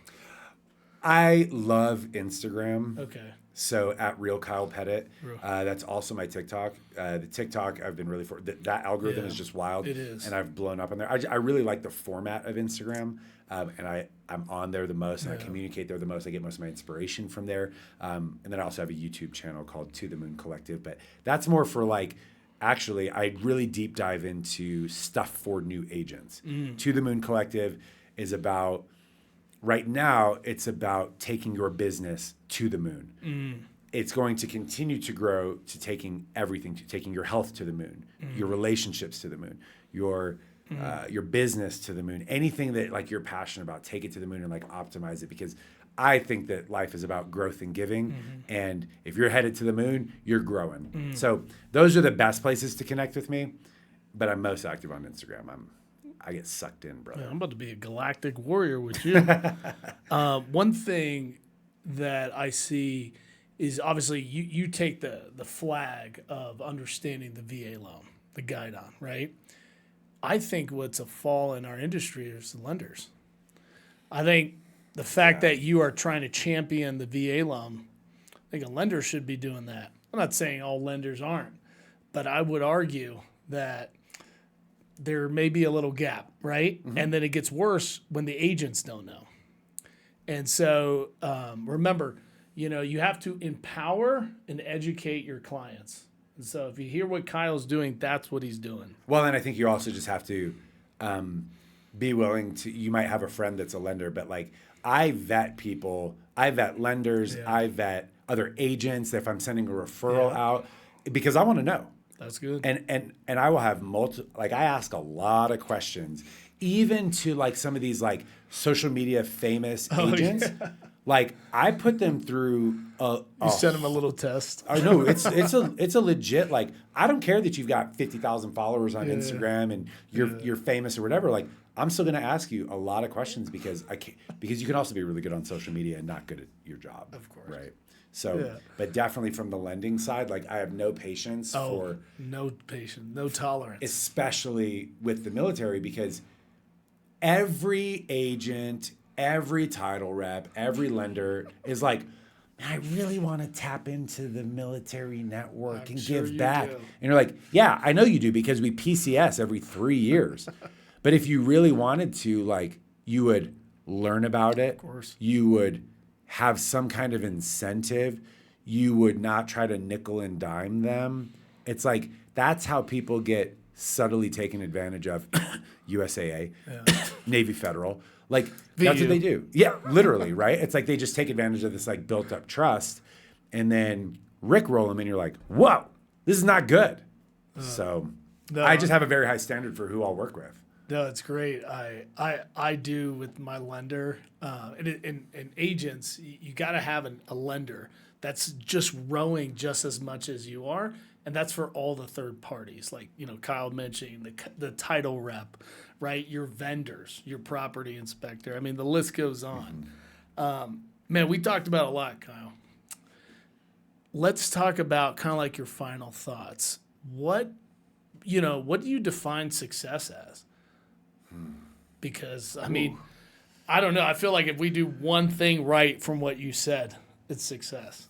Speaker 2: I love Instagram.
Speaker 1: Okay.
Speaker 2: So at Real Kyle Petitt, that's also my TikTok. The TikTok I've been really that algorithm is just wild.
Speaker 1: It is,
Speaker 2: and I've blown up on there. I really like the format of Instagram, and I'm on there the most, and I communicate there the most. I get most of my inspiration from there, and then I also have a YouTube channel called To the Moon Collective. But that's more for like, actually, I really deep dive into stuff for new agents. To the Moon Collective is about. Right now, it's about taking your business to the moon. It's going to continue to grow to taking everything, to taking your health to the moon, your relationships to the moon, your business to the moon. Anything that like you're passionate about, take it to the moon and like optimize it. Because I think that life is about growth and giving, and if you're headed to the moon, you're growing. So those are the best places to connect with me. But I'm most active on Instagram. I get sucked in, brother.
Speaker 1: I'm about to be a galactic warrior with you. One thing that I see is obviously you take the flag of understanding the VA loan, the guidon, right? I think what's a fall in our industry is the lenders. I think the fact that you are trying to champion the VA loan, I think a lender should be doing that. I'm not saying all lenders aren't, but I would argue that there may be a little gap, right? And then it gets worse when the agents don't know. And so remember, you have to empower and educate your clients. And so if you hear what Kyle's doing, that's what he's doing.
Speaker 2: Well, and I think you also just have to be willing to, you might have a friend that's a lender, but like I vet people, I vet lenders, I vet other agents if I'm sending a referral out because I want to know.
Speaker 1: That's good.
Speaker 2: And I will have I ask a lot of questions, even to like some of these like social media famous agents. Yeah. Like I put them through you
Speaker 1: send them a little test.
Speaker 2: I know it's a legit, like I don't care that you've got 50,000 followers on Instagram and you're famous or whatever. Like I'm still going to ask you a lot of questions because you can also be really good on social media and not good at your job.
Speaker 1: Of course.
Speaker 2: Right. So, but definitely from the lending side, like I have no patience
Speaker 1: no tolerance,
Speaker 2: especially with the military, because every agent, every title rep, every lender is like, I really want to tap into the military network and give back. And you're like, yeah, I know you do because we PCS every 3 years. But if you really wanted to, like, you would learn about it. Of
Speaker 1: course.
Speaker 2: You would have some kind of incentive. You would not try to nickel and dime them. It's like, that's how people get subtly taken advantage of. USAA, Navy Federal. Like, that's what they do. Yeah, literally, right? It's like they just take advantage of this like built up trust and then rickroll them and you're like, whoa, this is not good. I just have a very high standard for who I'll work with.
Speaker 1: No, it's great. I do with my lender and agents. You got to have a lender that's just rowing just as much as you are, and that's for all the third parties. Like Kyle mentioning the title rep, right? Your vendors, your property inspector. I mean, the list goes on. Man, we talked about a lot, Kyle. let's talk about kind of like your final thoughts. What do you define success as? Because, I mean, I don't know. I feel like if we do one thing right from what you said, it's success.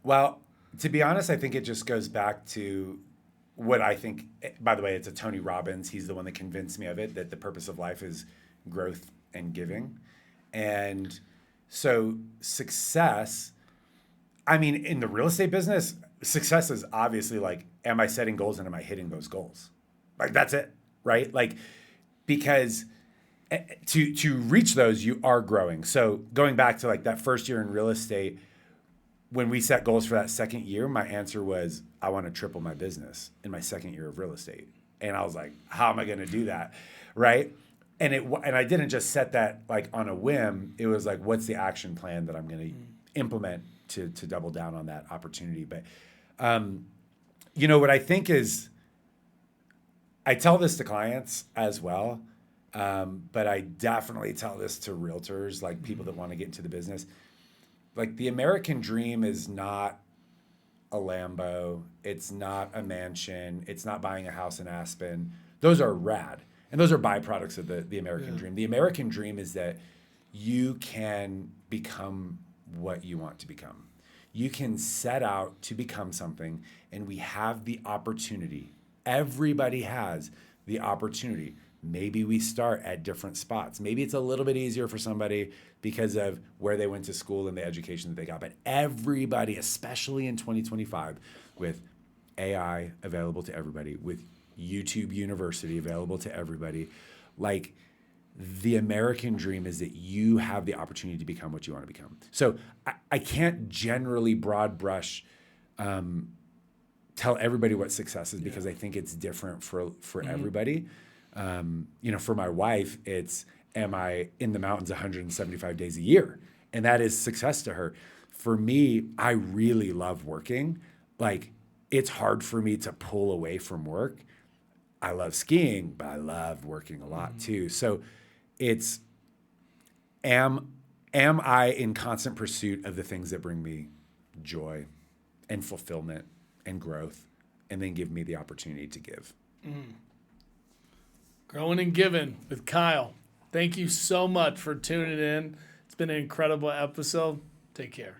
Speaker 2: Well, to be honest, I think it just goes back to what I think, by the way, it's a Tony Robbins. He's the one that convinced me of it, that the purpose of life is growth and giving. And so success, I mean, in the real estate business, success is obviously like, am I setting goals and am I hitting those goals? Like, that's it, right? Like, because to reach those, you are growing. So going back to like that first year in real estate, when we set goals for that second year, my answer was, I want to triple my business in my second year of real estate. And I was like, how am I going to do that? Right. And I didn't just set that like on a whim. It was like, what's the action plan that I'm going to implement to double down on that opportunity? But, what I think is, I tell this to clients as well, but I definitely tell this to realtors, like people that want to get into the business. Like, the American dream is not a Lambo. It's not a mansion. It's not buying a house in Aspen. Those are rad. And those are byproducts of the American dream. The American dream is that you can become what you want to become. You can set out to become something, and we have the opportunity. Everybody has the opportunity. Maybe we start at different spots. Maybe it's a little bit easier for somebody because of where they went to school and the education that they got. But everybody, especially in 2025, with AI available to everybody, with YouTube University available to everybody, like, the American dream is that you have the opportunity to become what you want to become. So I can't generally broad brush tell everybody what success is, because I think it's different for everybody. For my wife, it's, am I in the mountains 175 days a year? And that is success to her. For me, I really love working. Like, it's hard for me to pull away from work. I love skiing, but I love working a lot too. So it's, am I in constant pursuit of the things that bring me joy and fulfillment and growth, and then give me the opportunity to give?
Speaker 1: Growing and Giving with Kyle. Thank you so much for tuning in. It's been an incredible episode. Take care.